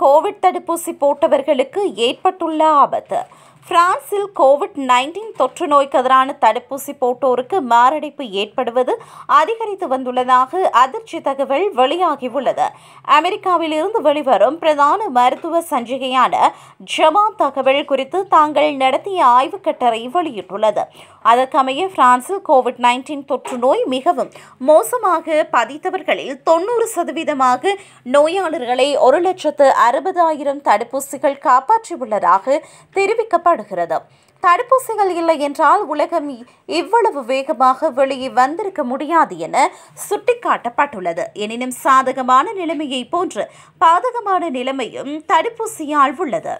Covid தடுப்பூசி போட்டவர்களுக்கு ஏற்பட்டுள்ள ஆபத்து. பிரான்சில் கோவிட்-19 தொற்று நோய்க்கு எதிரான தடுப்பூசி போட்டோருக்கு மாரடைப்பு ஏற்படுவது அதிகரித்து வந்துள்ளதாக அதிர்ச்சி தகவல் வெளியாகியுள்ளது. அமெரிக்காவில் இருந்து வெளிவரும் பிரதான மருத்துவ சஞ்சிகையான ஜமா தகவல் குறித்து தாங்கள் நடத்திய ஆய்வுக் கட்டுரை வெளியிட்டுள்ளது. அதற்கமைய பிரான்சில் கோவிட்-19 தொற்று நோய் மிகவும் மோசமாக பாதித்தவர்களில் 90% நோயாளர்களை 1,60,000 தடுப்பூசிகள் காப்பாற்றியுள்ளதாக தெரிவிக்கப்படுகிறது. தடுப்பூசிகள் இல்லை என்றால் உலகம் இவ்வளவு வேகமாக வெளியே வந்திருக்க முடியாது என சுட்டிக்காட்டப்பட்டுள்ளது. எனினும் சாதகமான நிலைமையை போன்று பாதகமான நிலைமையும் தடுப்பூசியால் உள்ளது.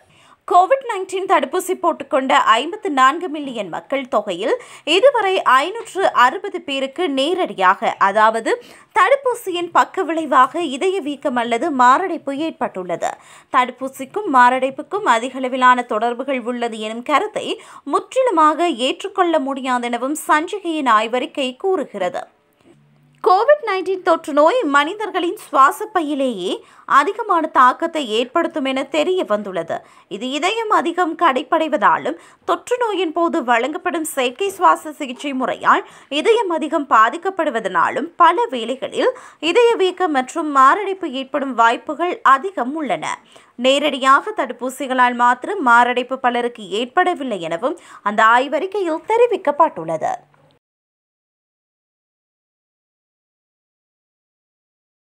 கோவிட்-19 தடுப்பூசி போட்டுக்கொண்ட 54 மில்லியன் மக்கள் தொகையில் இதுவரை 560 பேருக்கு நேரடியாக, அதாவது தடுப்பூசியின் பக்க விளைவாக இதய வீக்கம் அல்லது மாரடைப்பு ஏற்பட்டுள்ளது. தடுப்பூசிக்கும் மாரடைப்புக்கும் அதிகளவிலான தொடர்புகள் உள்ளது எனும் கருத்தை முற்றிலுமாக ஏற்றுக்கொள்ள முடியாதெனவும் சஞ்சிகையின் ஆய்வறிக்கை கூறுகிறது. கோவிட்-19 தொற்று நோய் மனிதர்களின் சுவாச பையிலேயே அதிகமான தாக்கத்தை ஏற்படுத்தும் என தெரிய வந்துள்ளது. இது இதயம் அதிகம் கடைப்படைவதாலும் தொற்று நோயின் போது வழங்கப்படும் செயற்கை சுவாச சிகிச்சை முறையால் இதயம் அதிகம் பாதிக்கப்படுவதனாலும் பல வேளைகளில் இதய வீக்கம் மற்றும் மாரடைப்பு ஏற்படும் வாய்ப்புகள் அதிகம் உள்ளன. நேரடியாக தடுப்பூசிகளால் மாத்திரம் மாரடைப்பு பலருக்கு ஏற்படவில்லை எனவும் அந்த ஆய்வறிக்கையில் தெரிவிக்கப்பட்டுள்ளது.